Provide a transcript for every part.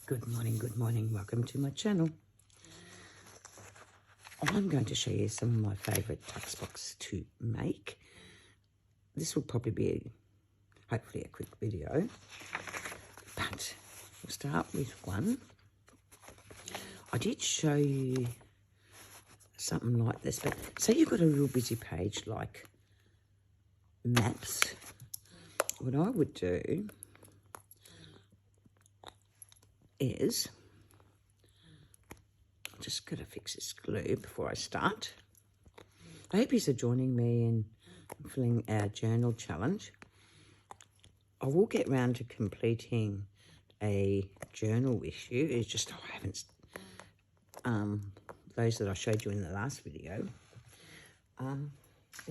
Good morning, welcome to my channel. I'm going to show you some of my favourite tuck spots to make. This will probably be, hopefully, a quick video, but we'll start with one. I did show you something like this, but say you've got a real busy page like maps, what I would do is, I'm just going to fix this glue before I start. I hope you're joining me in filling our journal challenge. I will get round to completing a journal issue. It's just I haven't, those that I showed you in the last video. I'm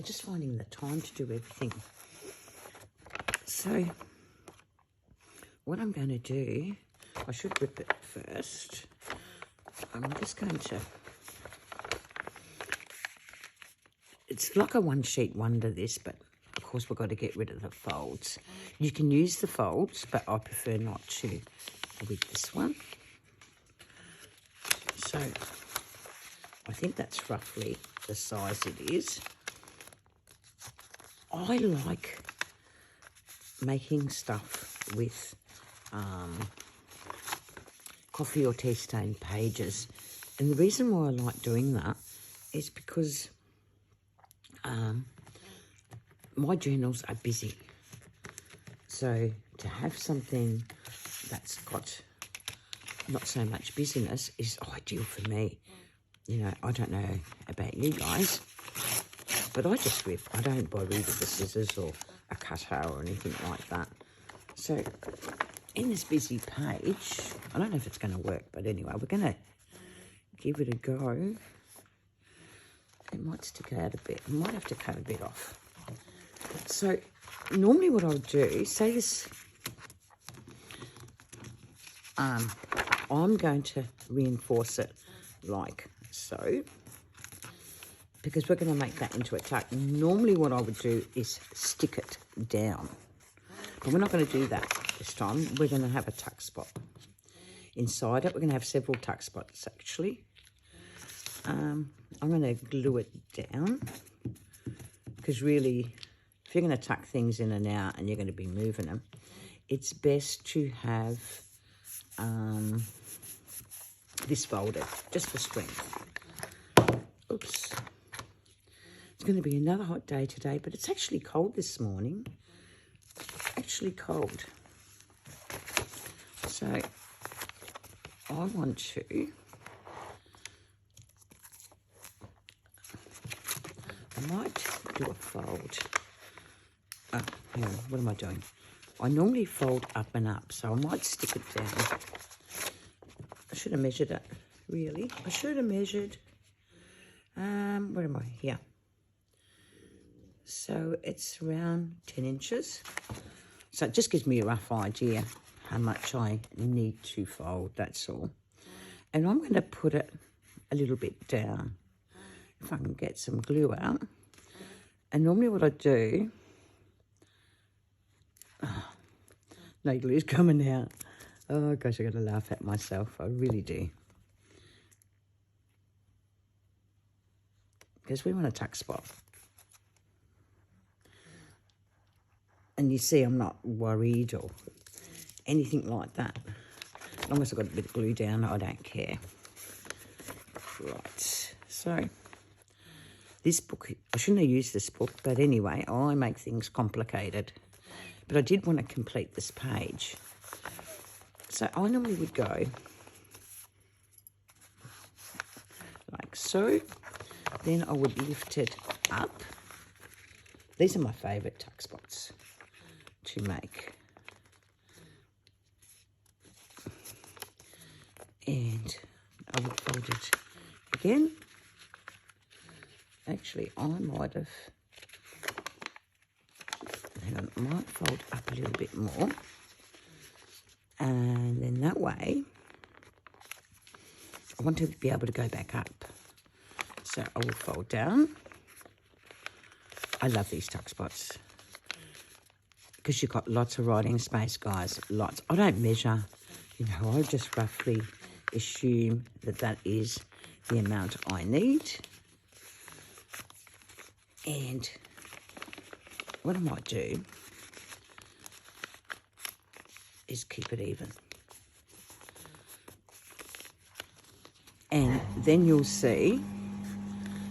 just finding the time to do everything. So what I'm going to do, I should rip it first. I'm just going to, it's like a one sheet wonder this, but of course we've got to get rid of the folds. You can use the folds, but I prefer not to with this one. So I think that's roughly the size it is. I like making stuff with coffee or tea stain pages, and the reason why I like doing that is because my journals are busy, so to have something that's got not so much busyness is ideal for me. You know, I don't know about you guys, but I just rip. I don't bother with the scissors or a cutter or anything like that. So in this busy page, I don't know if it's going to work, but anyway, we're going to give it a go. It might stick out a bit. I might have to cut a bit off. So normally what I'll do, say this, I'm going to reinforce it like so, because we're going to make that into a tuck. Normally what I would do is stick it down, but we're not going to do that this time. We're going to have a tuck spot inside it. We're going to have several tuck spots actually. I'm going to glue it down, because really if you're going to tuck things in and out and you're going to be moving them, it's best to have this folded just for strength. Oops. It's going to be another hot day today, but it's actually cold this morning. Actually cold. So I want to I might do a fold. Oh, hang on, what am I doing? I normally fold up and up, so I might stick it down. I should have measured it, really. I should have measured, where am I? Here. So it's around 10 inches. So it just gives me a rough idea how much I need to fold, that's all. And I'm going to put it a little bit down, if I can get some glue out. And normally what I do, no glue's coming out. Oh gosh, I'm going to laugh at myself, I really do. Because we want a tuck spot. And you see I'm not worried or anything like that. As long as I've got a bit of glue down, I don't care. Right, so this book, I shouldn't have used this book, but anyway, I make things complicated. But I did want to complete this page. So I normally would go like so. Then I would lift it up. These are my favourite tuck spots to make. And I would fold it again. Actually, I might have, hang on, I might fold up a little bit more. And then that way, I want to be able to go back up. So I will fold down. I love these tuck spots, because you've got lots of writing space, guys, lots. I don't measure You know, I just roughly assume that that is the amount I need. And what I might do is keep it even. And then you'll see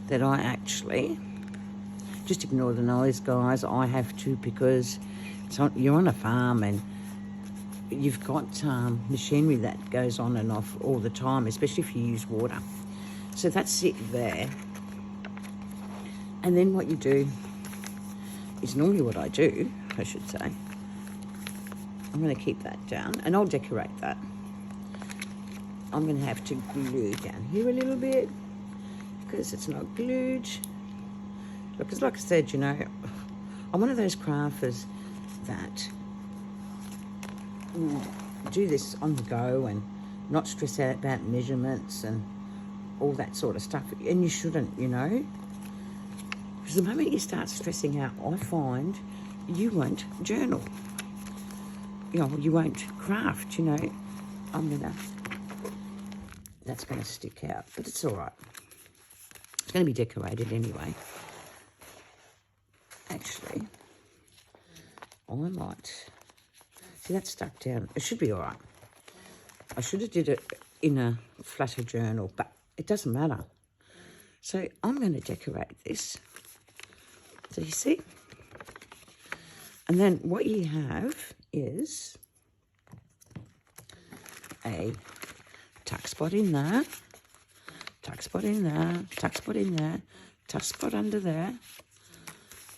that I actually, just ignore the noise, guys. I have to, because you're on a farm and you've got machinery that goes on and off all the time, especially if you use water. So that's it there. And then what you do is normally what I do, I should say. I'm going to keep that down and I'll decorate that. I'm going to have to glue down here a little bit because it's not glued. Because like I said, you know, I'm one of those crafters that do this on the go and not stress out about measurements and all that sort of stuff. And you shouldn't, you know. Because the moment you start stressing out, I find you won't journal. You know, you won't craft, you know. That's going to stick out, but it's all right. It's going to be decorated anyway. Actually, I might... See, that's stuck down. It should be all right. I should have did it in a flatter journal, but it doesn't matter. So I'm going to decorate this. So you see? And then what you have is a tuck spot in there, tuck spot in there, tuck spot in there, tuck spot under there.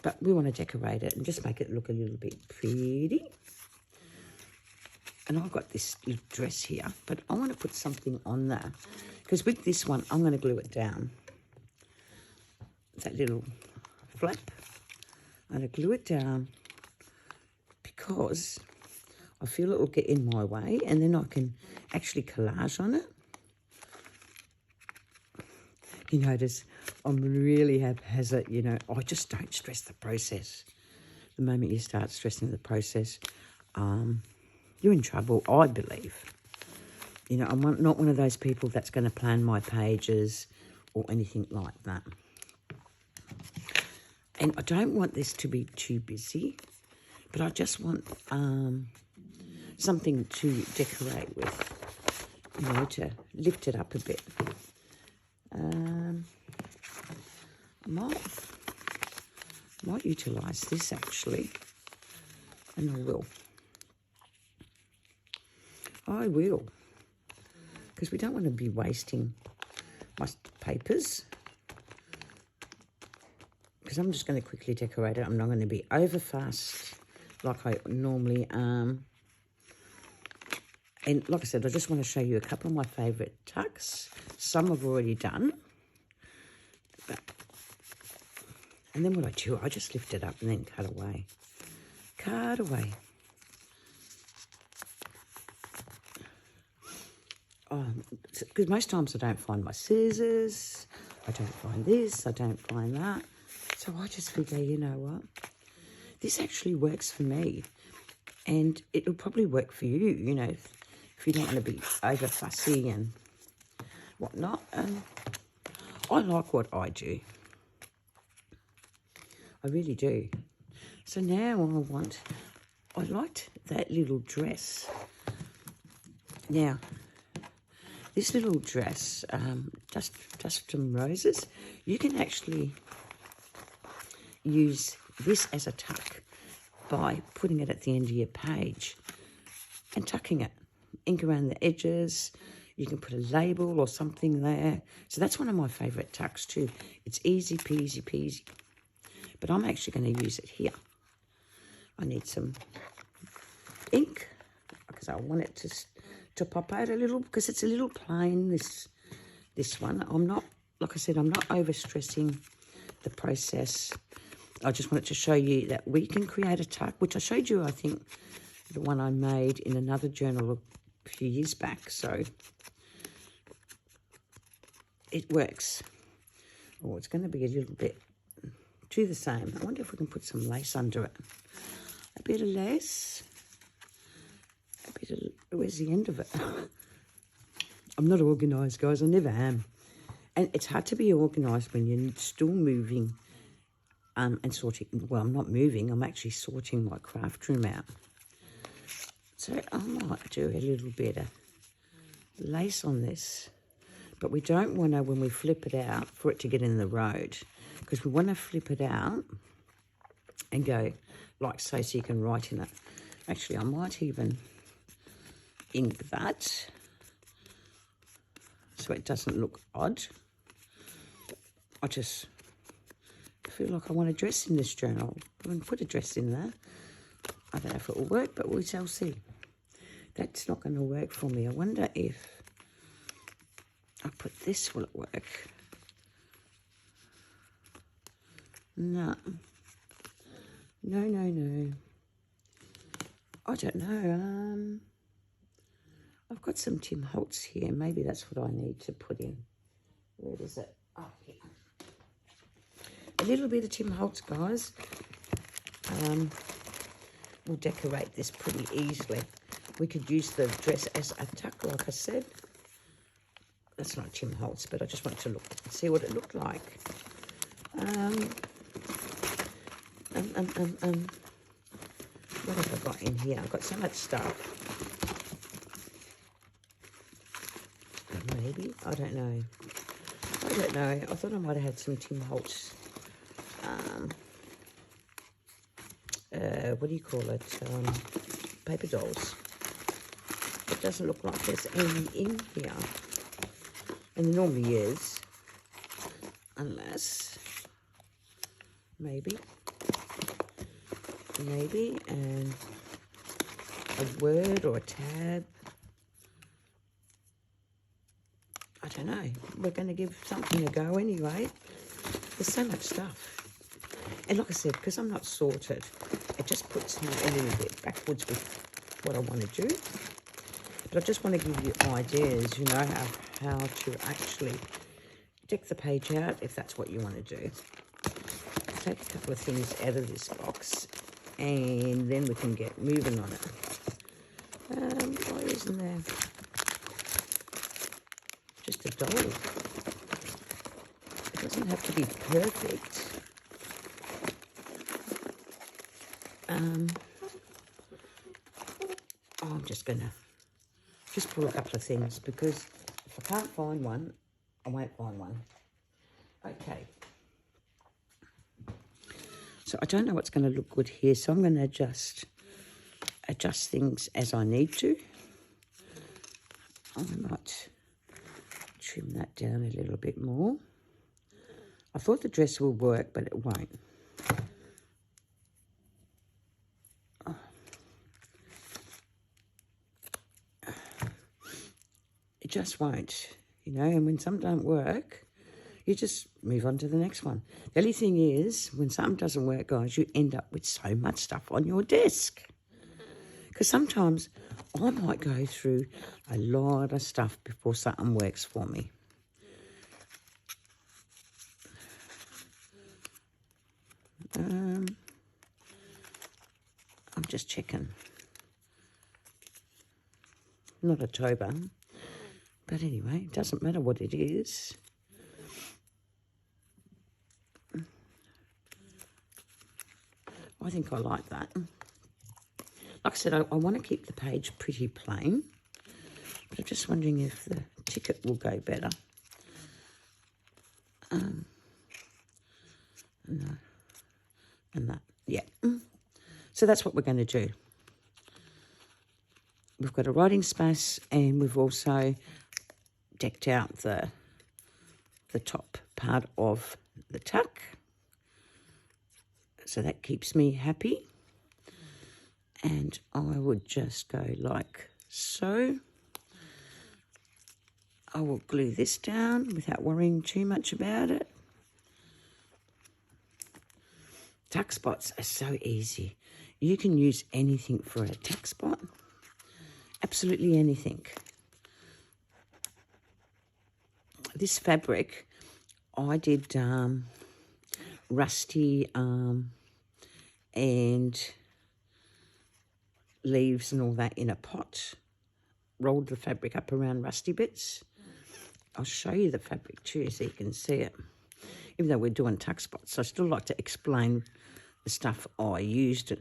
But we want to decorate it and just make it look a little bit pretty. And I've got this little dress here, but I want to put something on there. Because with this one, I'm going to glue it down. That little flap. I'm going to glue it down because I feel it will get in my way and then I can actually collage on it. You notice I'm really haphazard, you know. I just don't stress the process. The moment you start stressing the process, you're in trouble, I believe. You know, I'm not one of those people that's going to plan my pages or anything like that. And I don't want this to be too busy, but I just want something to decorate with, you know, to lift it up a bit. I might utilise this actually, and I will, because we don't want to be wasting my papers, because I'm just going to quickly decorate it. I'm not going to be over fast like I normally am. And like I said, I just want to show you a couple of my favourite tucks. Some I've already done. And then what I do, I just lift it up and then cut away. Cut away. Because most times I don't find my scissors. I don't find this. I don't find that. So I just figure, you know what? This actually works for me. And it'll probably work for you, you know, if you don't want to be over fussy and whatnot. I like what I do. I really do. So now I liked that little dress. Now, this little dress, Dust from Roses, you can actually use this as a tuck by putting it at the end of your page and tucking it. Ink around the edges. You can put a label or something there. So that's one of my favourite tucks too. It's easy peasy peasy. But I'm actually going to use it here. I need some ink because I want it to pop out a little, because it's a little plain, this one. I'm not, like I said, I'm not overstressing the process. I just wanted to show you that we can create a tuck, which I showed you, I think, the one I made in another journal a few years back. So it works. Oh, it's going to be a little bit do the same. I wonder if we can put some lace under it. A bit of lace. A where's the end of it? I'm not organised, guys. I never am. And it's hard to be organised when you're still moving and sorting. Well, I'm not moving. I'm actually sorting my craft room out. So I might do a little bit of lace on this. But we don't want to, when we flip it out, for it to get in the road. Because we want to flip it out and go like so you can write in it. Actually, I might even ink that so it doesn't look odd. I just feel like I want a dress in this journal. I'm going to put a dress in there. I don't know if it will work, but we shall see. That's not going to work for me. I wonder if I put this, will it work? No. No. I don't know. I've got some Tim Holtz here. Maybe that's what I need to put in. Where is it? Oh, here. A little bit of Tim Holtz, guys. We'll decorate this pretty easily. We could use the dress as a tuck, like I said. That's not Tim Holtz, but I just want to see what it looked like. What have I got in here? I've got so much stuff. Maybe, I don't know. I thought I might have had some Tim Holtz. What do you call it? Paper dolls. It doesn't look like there's any in here. And there normally is, unless, maybe, and a word or a tab. I don't know. We're going to give something a go anyway. There's so much stuff. And like I said, because I'm not sorted, it just puts me a little bit backwards with what I want to do. But I just want to give you ideas, you know, how to actually deck the page out if that's what you want to do. Take a couple of things out of this box and then we can get moving on it. Why isn't there just a doll? It doesn't have to be perfect. I'm just going to pull a couple of things because if I can't find one, I won't find one. Okay. So I don't know what's going to look good here, so I'm going to adjust things as I need to. I might trim that down a little bit more. I thought the dress will work, but it won't. It just won't, you know, and when some don't work, you just move on to the next one. The only thing is, when something doesn't work, guys, you end up with so much stuff on your desk. Because sometimes I might go through a lot of stuff before something works for me. I'm just checking. Not a toba. But anyway, it doesn't matter what it is. I think I like that. Like I said, I want to keep the page pretty plain. But I'm just wondering if the ticket will go better. No. And that, yeah. So that's what we're going to do. We've got a writing space and we've also decked out the top part of the tuck. So that keeps me happy. And I would just go like so. I will glue this down without worrying too much about it. Tuck spots are so easy. You can use anything for a tuck spot. Absolutely anything. This fabric, I did Rusty and leaves and all that in a pot, rolled the fabric up around rusty bits. I'll show you the fabric too so you can see it. Even though we're doing tuck spots, I still like to explain the stuff I used.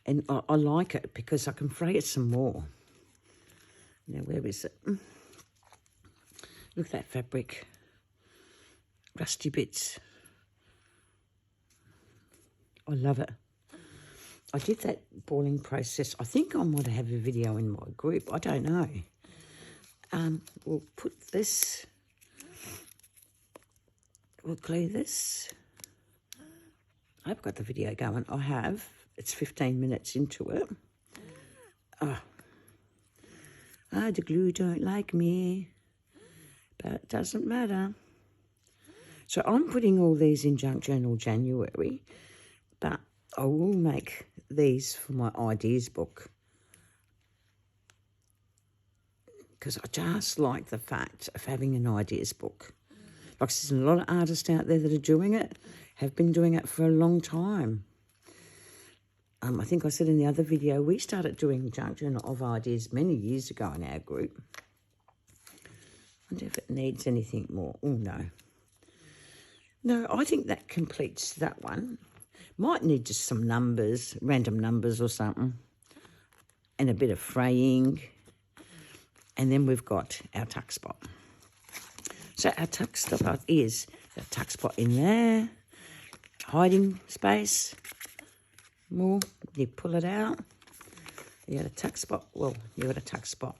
And I like it because I can fray it some more. Now, where is it? Look at that fabric. Rusty bits. I love it. I did that balling process. I think I might have a video in my group. I don't know. We'll put this. We'll glue this. I've got the video going. I have. It's 15 minutes into it. The glue don't like me. But it doesn't matter. So I'm putting all these in Junk Journal January. But I will make these for my ideas book. Because I just like the fact of having an ideas book. Like, there's a lot of artists out there that are doing it, have been doing it for a long time. I think I said in the other video, we started doing Junk Journal of Ideas many years ago in our group. I wonder if it needs anything more. Oh, no. No, I think that completes that one. Might need just some numbers, random numbers or something, and a bit of fraying. And then we've got our tuck spot. So our tuck spot is the tuck spot in there, hiding space. More, you pull it out. You got a tuck spot. Well, you got a tuck spot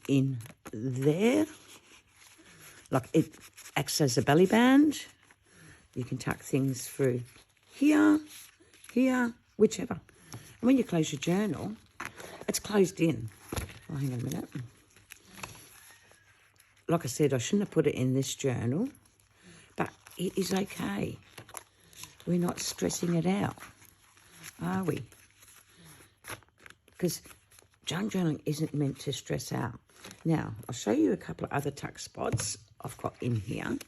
in there. Like, it acts as a belly band. You can tuck things through here, whichever. And when you close your journal, it's closed in. Oh, hang on a minute. Like I said, I shouldn't have put it in this journal, but it is okay. We're not stressing it out, are we? Because junk journaling isn't meant to stress out. Now, I'll show you a couple of other tuck spots I've got in here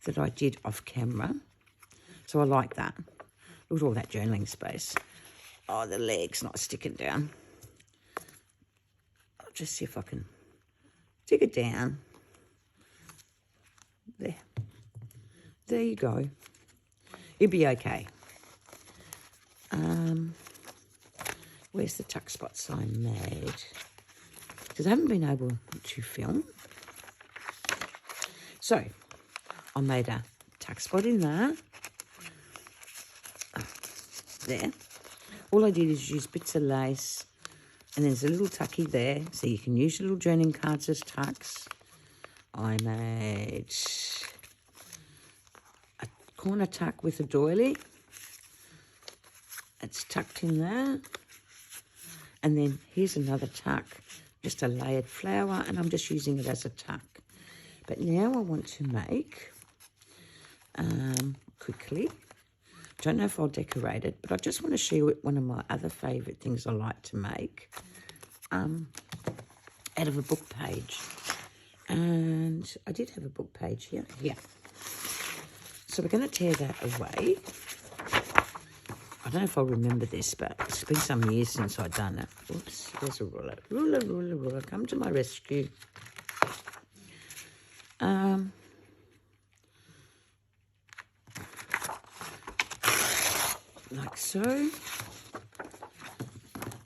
that I did off camera. So I like that. Look at all that journaling space. Oh, the leg's not sticking down. I'll just see if I can dig it down. There. There you go. It'll be okay. Where's the tuck spots I made? Because I haven't been able to film. So, I made a tuck spot in there. There. All I did is use bits of lace. And there's a little tucky there. So you can use your little journaling cards as tucks. I made a corner tuck with a doily. It's tucked in there. And then here's another tuck, just a layered flower, and I'm just using it as a tuck. But now I want to make, quickly, don't know if I'll decorate it, but I just want to show you one of my other favourite things I like to make out of a book page. And I did have a book page here. Yeah. So we're going to tear that away. I don't know if I'll remember this, but it's been some years since I've done it. Oops, there's a ruler. Ruler, come to my rescue. Like so.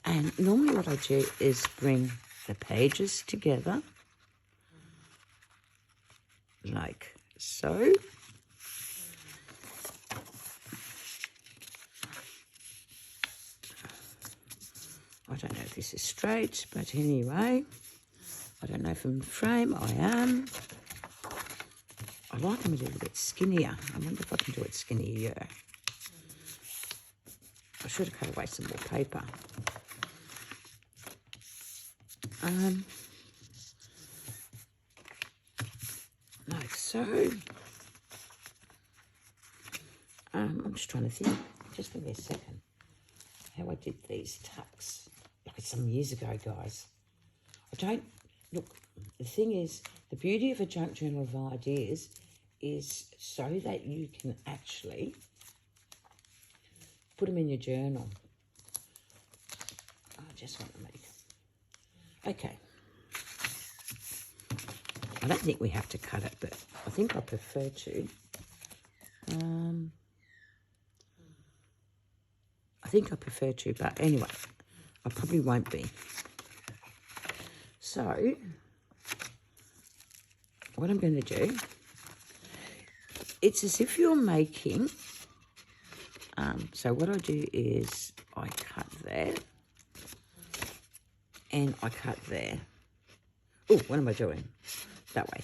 And normally what I do is bring the pages together. Like so. I don't know if this is straight, but anyway, I don't know if I'm in frame. I am. I like them a little bit skinnier. I wonder if I can do it skinnier. I should have cut away some more paper. Like so. I'm just trying to think. Just give me a second. How I did these tucks. Like some years ago, guys. I don't... Look, the thing is, the beauty of a junk journal of ideas is so that you can actually put them in your journal. just want to make it. Okay. I don't think we have to cut it, but I think I prefer to. I think I prefer to, but anyway, I probably won't be. So, what I'm going to do, it's as if you're making, so what I do is I cut there, and I cut there. Oh, what am I doing? That way.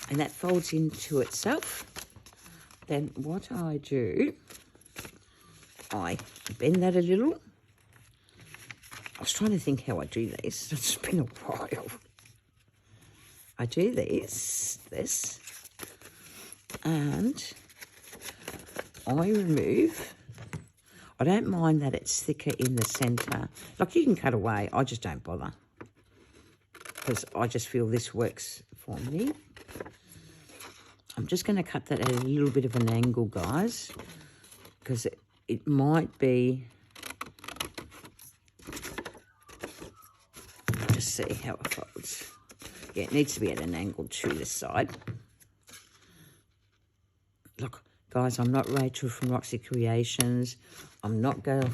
And that folds into itself. Then what I do, I bend that a little. I was trying to think how I do this. It's been a while. I do this, and I remove. I don't mind that it's thicker in the centre. Like, you can cut away. I just don't bother, because I just feel this works for me. I'm just going to cut that at a little bit of an angle, guys, because it might be... Just see how it folds. Yeah, it needs to be at an angle to this side. Look, guys, I'm not Rachel from Roxy Creations. I'm not Gail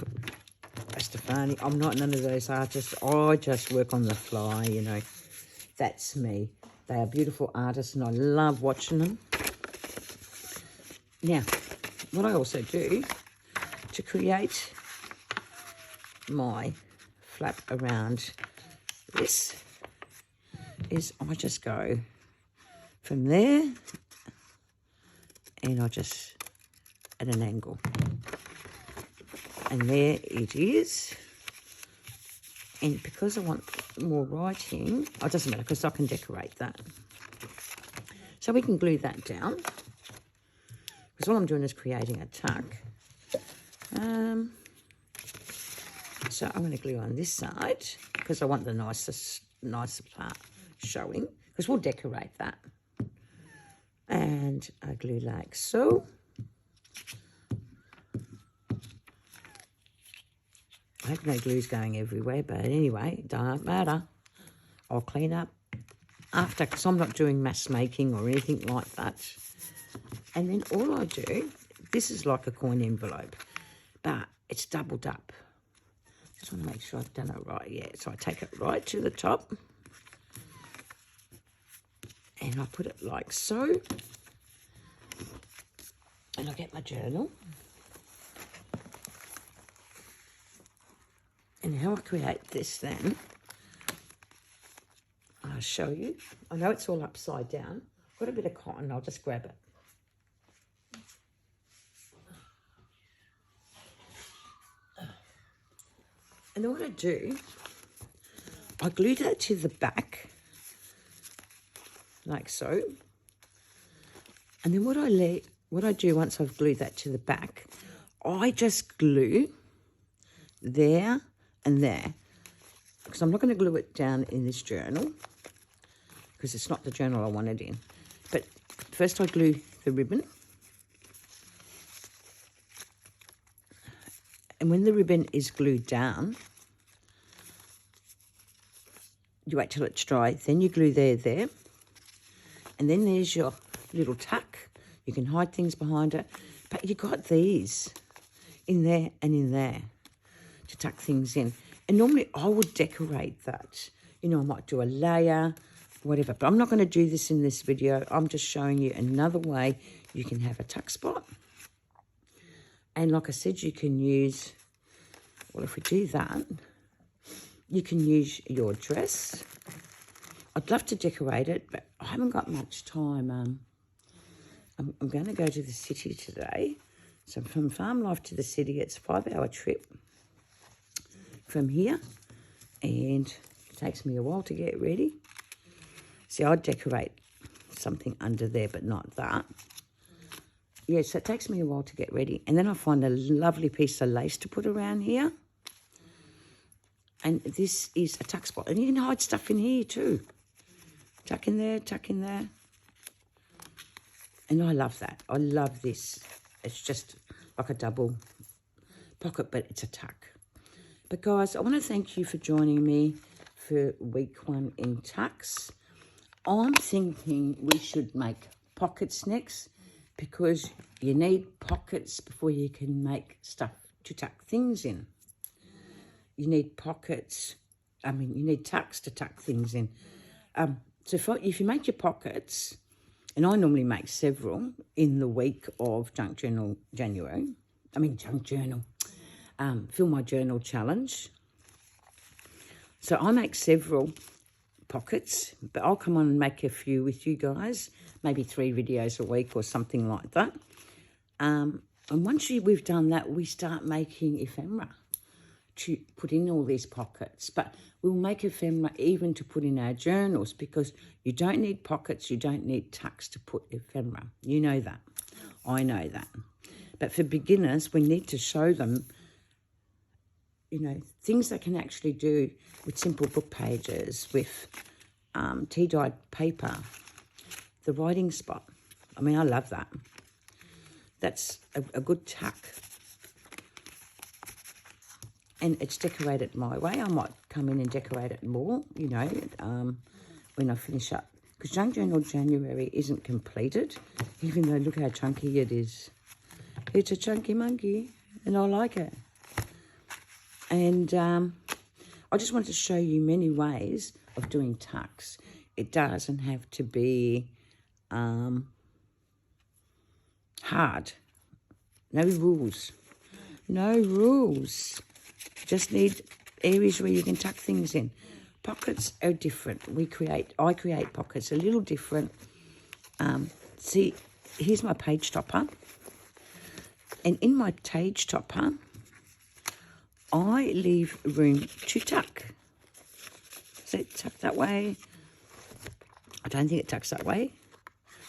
Stefani. I'm not none of those artists. I just work on the fly, you know. That's me. They are beautiful artists, and I love watching them. Now, what I also do to create my flap around this is I just go from there, and I just at an angle, and there it is. And because I want more writing, it doesn't matter, because I can decorate that. So we can glue that down, because all I'm doing is creating a tuck. So I'm going to glue on this side, because I want the nicer part showing, because we'll decorate that. And I glue like so. I hope no glue's going everywhere, but anyway, it don't matter. I'll clean up after, because I'm not doing mass making or anything like that. And then all I do, this is like a coin envelope, but it's doubled up. Just want to make sure I've done it right. Yeah, so I take it right to the top, and I put it like so. And I get my journal. And how I create this then, I'll show you. I know it's all upside down. I've got a bit of cotton, I'll just grab it. And then what I do, I glue that to the back, like so. And then what I do once I've glued that to the back, I just glue there and there, because I'm not going to glue it down in this journal, because it's not the journal I want it in. But first I glue the ribbon, and when the ribbon is glued down, you wait till it's dry, then you glue there, and then there's your little tuck. You can hide things behind it, but you got these in there and in there to tuck things in. And normally I would decorate that. You know, I might do a layer, whatever, but I'm not going to do this in this video. I'm just showing you another way you can have a tuck spot. And like I said, you can use, well, if we do that, you can use your dress. I'd love to decorate it, but I haven't got much time. I'm going to go to the city today. So from Farm Life to the city, it's a 5-hour trip from here, and it takes me a while to get ready. See, I'd decorate something under there, but not that. Yeah, so it takes me a while to get ready. And then I find a lovely piece of lace to put around here. And this is a tuck spot. And you can hide stuff in here too. Tuck in there, tuck in there. And I love that. I love this. It's just like a double pocket, but it's a tuck. But guys, I want to thank you for joining me for week 1 in tucks. I'm thinking we should make pockets next, because you need pockets before you can make stuff to tuck things in. You need pockets, you need tucks to tuck things in. So if you make your pockets, and I normally make several in the week of Junk Journal January, Fill My Journal Challenge. So I make several pockets, but I'll come on and make a few with you guys, maybe 3 videos a week or something like that. And once we've done that, we start making ephemera to put in all these pockets. But we'll make ephemera even to put in our journals, because you don't need pockets, you don't need tucks to put ephemera. You know that. I know that. But for beginners, we need to show them, things they can actually do with simple book pages, with tea-dyed paper, the writing spot. I love that. That's a good tuck. And it's decorated my way. I might come in and decorate it more, when I finish up. Because Junk Journal January isn't completed, even though look how chunky it is. It's a chunky monkey, and I like it. And I just wanted to show you many ways of doing tucks. It doesn't have to be hard. No rules. No rules. Just need areas where you can tuck things in. Pockets are different. I create pockets a little different. See, here's my page topper. And in my page topper, I leave room to tuck. Is it tucked that way? I don't think it tucks that way.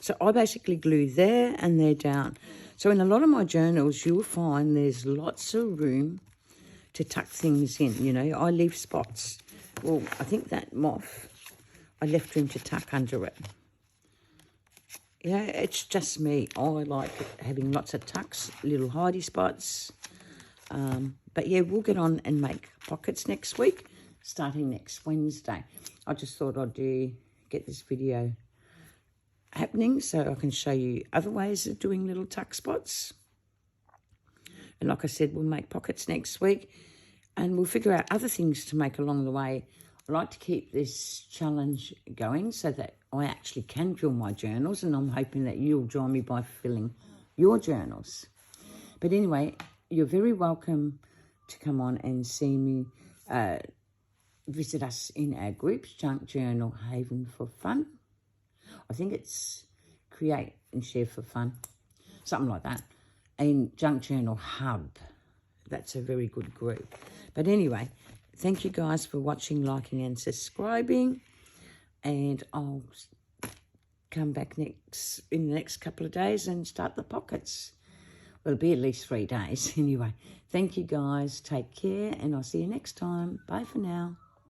So I basically glue there and there down. So in a lot of my journals, you'll find there's lots of room to tuck things in. I leave spots. Well, I think that moth, I left room to tuck under it. It's just me. I like having lots of tucks, little hidey spots. But yeah, we'll get on and make pockets next week, starting next Wednesday. I just thought I'd get this video happening so I can show you other ways of doing little tuck spots. And like I said, we'll make pockets next week, and we'll figure out other things to make along the way. I like to keep this challenge going so that I actually can fill my journals, and I'm hoping that you'll join me by filling your journals. But anyway, you're very welcome to come on and see me, visit us in our groups, Junk Journal Haven for Fun. I think it's Create and Share for Fun, something like that. And Junk Journal Hub. That's a very good group. But anyway, thank you guys for watching, liking and subscribing. And I'll come back in the next couple of days and start the pockets. Well, it'll be at least 3 days anyway. Thank you guys. Take care, and I'll see you next time. Bye for now.